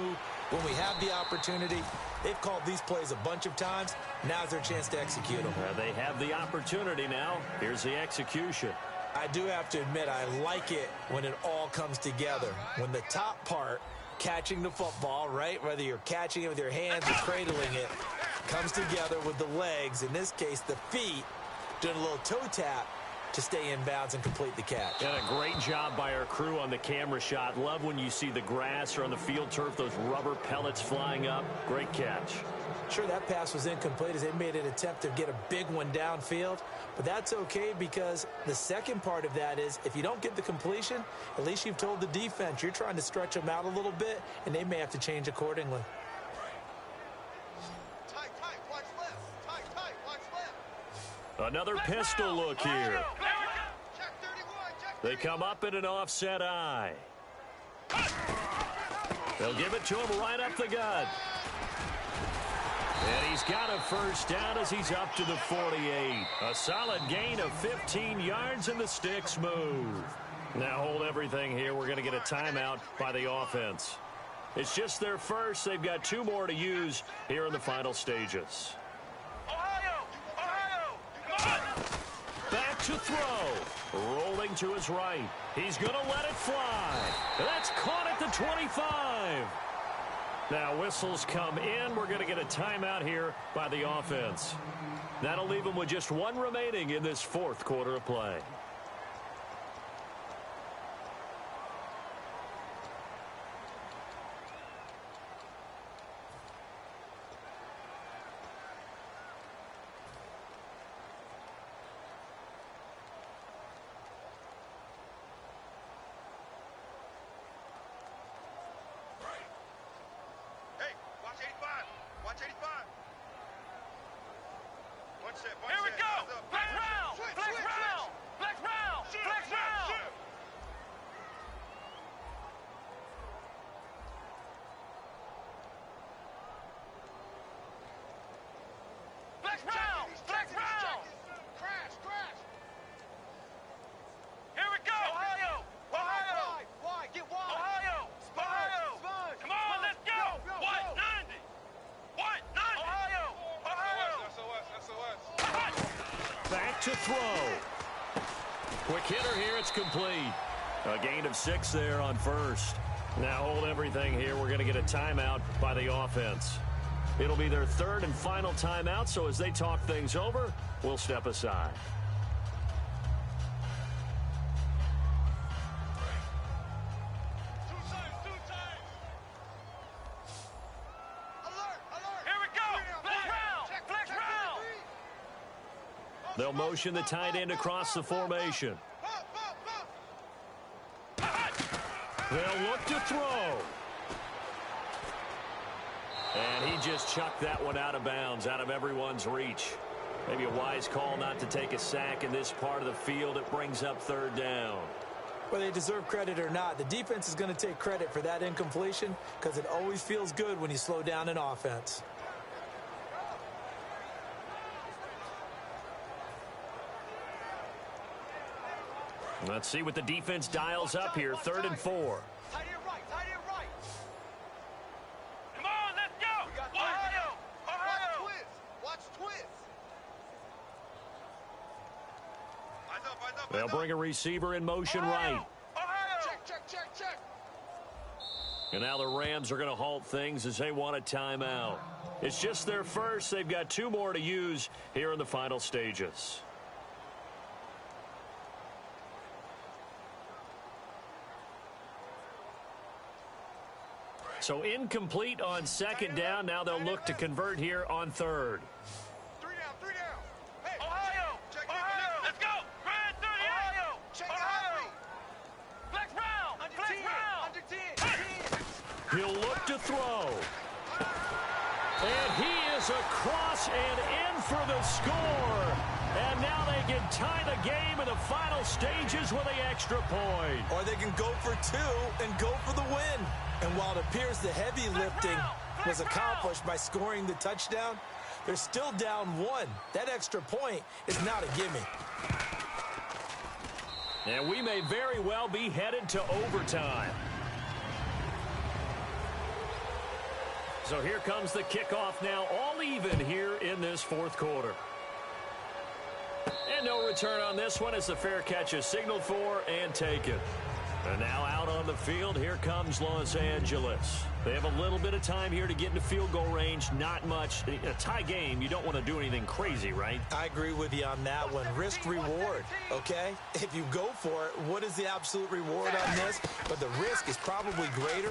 when we have the opportunity? They've called these plays a bunch of times. Now's their chance to execute them.
They have the opportunity now. Here's the execution.
I do have to admit, I like it when it all comes together. When the top part, catching the football, right, whether you're catching it with your hands or cradling it, comes together with the legs, in this case the feet, doing a little toe tap to stay in bounds and complete the catch.
And a great job by our crew on the camera shot. Love when you see the grass or on the field turf, those rubber pellets flying up. Great catch.
Sure, that pass was incomplete as they made an attempt to get a big one downfield, but that's okay because the second part of that is if you don't get the completion, at least you've told the defense you're trying to stretch them out a little bit, and they may have to change accordingly.
Another pistol look here. They come up in an offset eye. They'll give it to him right up the gut. And he's got a first down as he's up to the 48. A solid gain of 15 yards, and the sticks move. Now hold everything here. We're going to get a timeout by the offense. It's just their first. They've got 2 more to use here in the final stages. Back to throw. Rolling to his right. He's going to let it fly. That's caught at the 25. Now whistles come in. We're going to get a timeout here by the offense. That'll leave them with just 1 remaining in this 4th quarter of play.
Here we go! Flex round! Flex round! Flex round! Flex round! Flex round! Flex round! Crash! Crash! Here we go! Ohio! Ohio! Wide! Get wide! Ohio! Ohio! Come on, let's go! What? 90! What? 90! Ohio! Ohio!
Back to throw. Quick hitter here. It's complete. A gain of 6 there on first. Now hold everything here. We're going to get a timeout by the offense. It'll be their 3rd and final timeout, so as they talk things over, we'll step aside. They'll motion the tight end across the formation. They'll look to throw. And he just chucked that one out of bounds, out of everyone's reach. Maybe a wise call not to take a sack in this part of the field. It brings up 3rd down.
Whether they deserve credit or not, the defense is going to take credit for that incompletion because it always feels good when you slow down an offense.
Let's see what the defense dials up here. 3rd and 4.
Tight end right, tight end right. Come on, let's go. Ohio, Ohio. Watch twist.
They'll bring a receiver in motion right.
Ohio. Check.
And now the Rams are going to halt things as they want a timeout. It's just their first. They've got 2 more to use here in the final stages. So incomplete on 2nd down. Now they'll look to convert here on 3rd.
3 down. Hey, Ohio, Ohio. Let's go. Grand 30. Ohio, Ohio. Flex round. Under 10.
He'll look to throw. And he is across and in for the score. And now they can tie the game in the final stages with the extra point.
Or they can go for 2 and go for the win. And while it appears the heavy lifting was accomplished by scoring the touchdown, they're still down 1. That extra point is not a gimme.
And we may very well be headed to overtime. So here comes the kickoff now, all even here in this fourth quarter. And no return on this one as the fair catch is signaled for and taken. And now out on the field, here comes Los Angeles. They have a little bit of time here to get into field goal range, not much. A tie game, you don't want to do anything crazy, right?
I agree with you on that one. Risk-reward, okay? If you go for it, what is the absolute reward on this? But the risk is probably greater.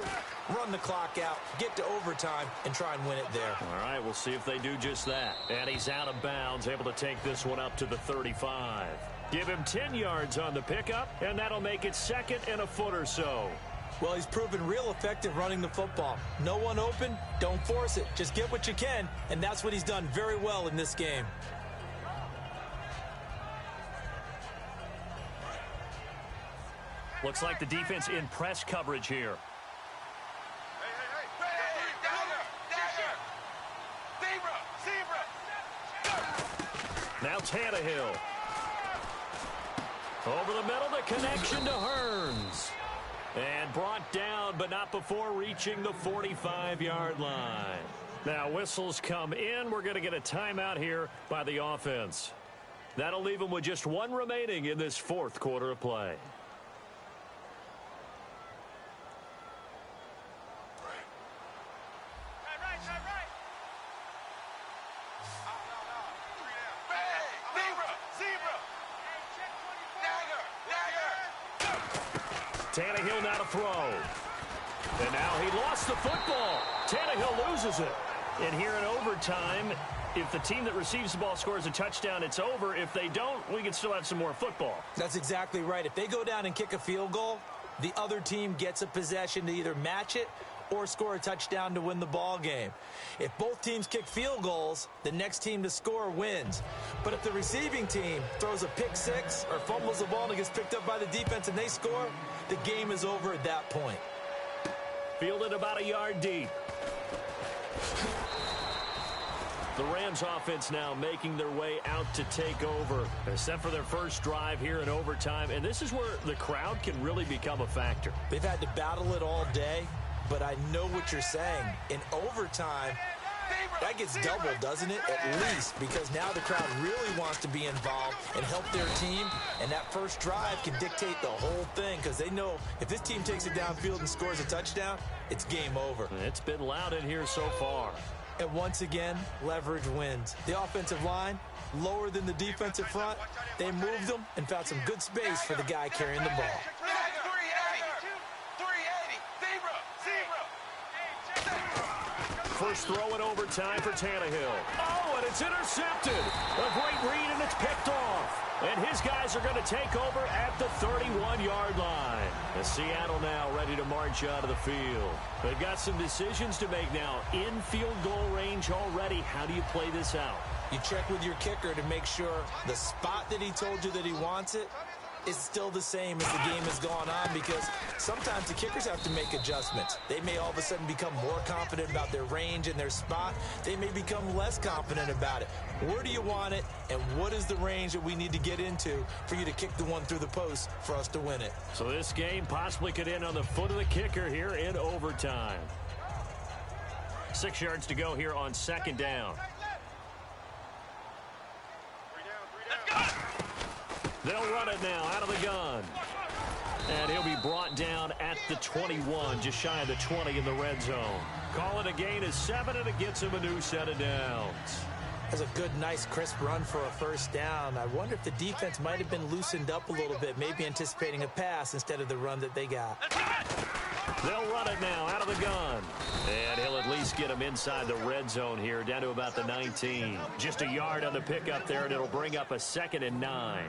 Run the clock out, get to overtime, and try and win it there.
All right, we'll see if they do just that. And he's out of bounds, able to take this one up to the 35. Give him 10 yards on the pickup, and that'll make it second and a foot or so.
Well, he's proven real effective running the football. No one open, don't force it. Just get what you can, and that's what he's done very well in this game.
Looks like the defense in press coverage here. Now Tannehill. Over the middle, the connection to Hearns. And brought down, but not before reaching the 45-yard line. Now whistles come in. We're going to get a timeout here by the offense. That'll leave them with just one remaining in this fourth quarter of play. Tannehill now to throw. And now he lost the football. Tannehill loses it. And here in overtime, if the team that receives the ball scores a touchdown, it's over. If they don't, we can still have some more football.
That's exactly right. If they go down and kick a field goal, the other team gets a possession to either match it or score a touchdown to win the ball game. If both teams kick field goals, the next team to score wins. But if the receiving team throws a pick six or fumbles the ball and it gets picked up by the defense and they score, the game is over at that point.
Fielded about a yard deep. The Rams offense now making their way out to take over, except for their first drive here in overtime. And this is where the crowd can really become a factor.
They've had to battle it all day, but I know what you're saying. In overtime, that gets doubled, doesn't it? At least, because now the crowd really wants to be involved and help their team, and that first drive can dictate the whole thing because they know if this team takes it downfield and scores a touchdown, it's game over.
It's been loud in here so far.
And once again, leverage wins. The offensive line, lower than the defensive front, they moved them and found some good space for the guy carrying the ball.
First throw in overtime for Tannehill. Oh, and it's intercepted. A great read, and it's picked off. And his guys are going to take over at the 31-yard line. And Seattle now ready to march out of the field. They've got some decisions to make now. In field goal range already. How do you play this out?
You check with your kicker to make sure the spot that he told you that he wants it is still the same as the game has gone on, because sometimes the kickers have to make adjustments. They may all of a sudden become more confident about their range and their spot. They may become less confident about it. Where do you want it, and what is the range that we need to get into for you to kick the one through the post for us to win it?
So this game possibly could end on the foot of the kicker here in overtime. 6 yards to go here on second down. They'll run it now out of the gun. And he'll be brought down at the 21, just shy of the 20 in the red zone. Call it a gain of 7, and it gets him a new set of downs.
That's a good, nice, crisp run for a first down. I wonder if the defense might have been loosened up a little bit, maybe anticipating a pass instead of the run that they got.
They'll run it now out of the gun. And he'll at least get him inside the red zone here, down to about the 19. Just a yard on the pickup there, and it'll bring up a 2nd and 9.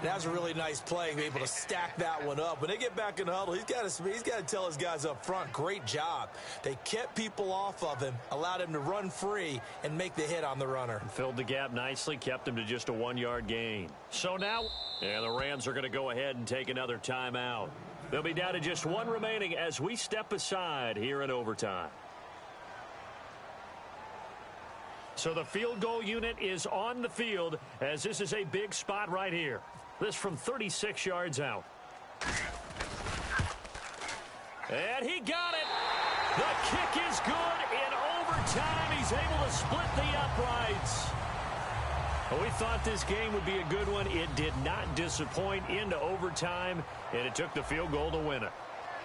That was a really nice play, able to stack that one up. When they get back in the huddle, he's got to tell his guys up front, great job. They kept people off of him, allowed him to run free and make the hit on the runner.
Filled the gap nicely, kept him to just a 1-yard gain. So now, and the Rams are going to go ahead and take another timeout. They'll be down to just one remaining as we step aside here in overtime. So the field goal unit is on the field as this is a big spot right here. This from 36 yards out. And he got it. The kick is good. In overtime, he's able to split the uprights. Well, we thought this game would be a good one. It did not disappoint into overtime, and it took the field goal to win it.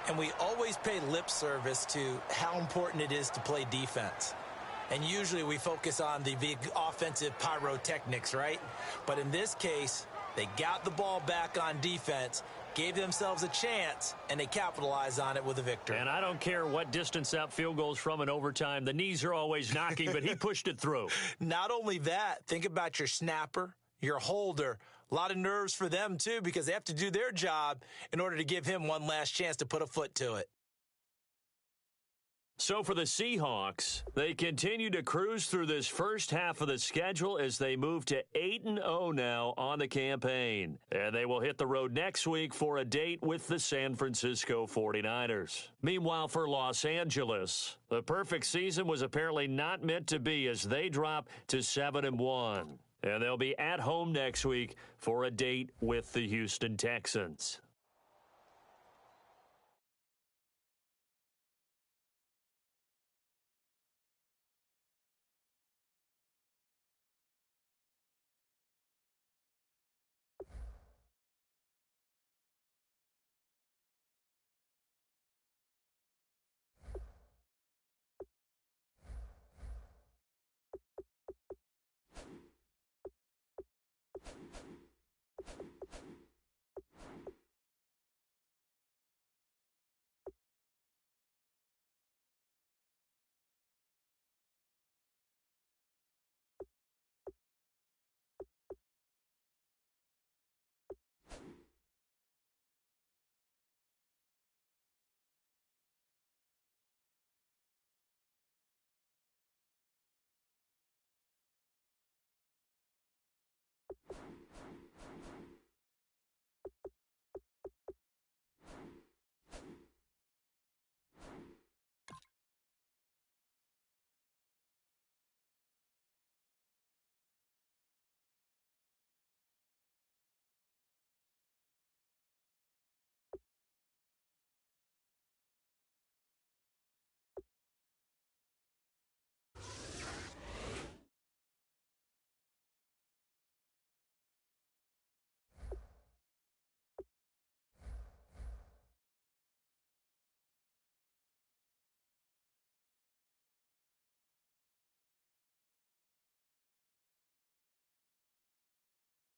And we always pay lip service to how important it is to play defense. And usually we focus on the big offensive pyrotechnics, right? But in this case, they got the ball back on defense, gave themselves a chance, and they capitalized on it with a victory.
And I don't care what distance that field goal's from in overtime. The knees are always knocking, but he pushed it through.
Not only that, think about your snapper, your holder. A lot of nerves for them, too, because they have to do their job in order to give him one last chance to put a foot to it.
So for the Seahawks, they continue to cruise through this first half of the schedule as they move to 8-0 now on the campaign. And they will hit the road next week for a date with the San Francisco 49ers. Meanwhile, for Los Angeles, the perfect season was apparently not meant to be as they drop to 7-1. And they'll be at home next week for a date with the Houston Texans.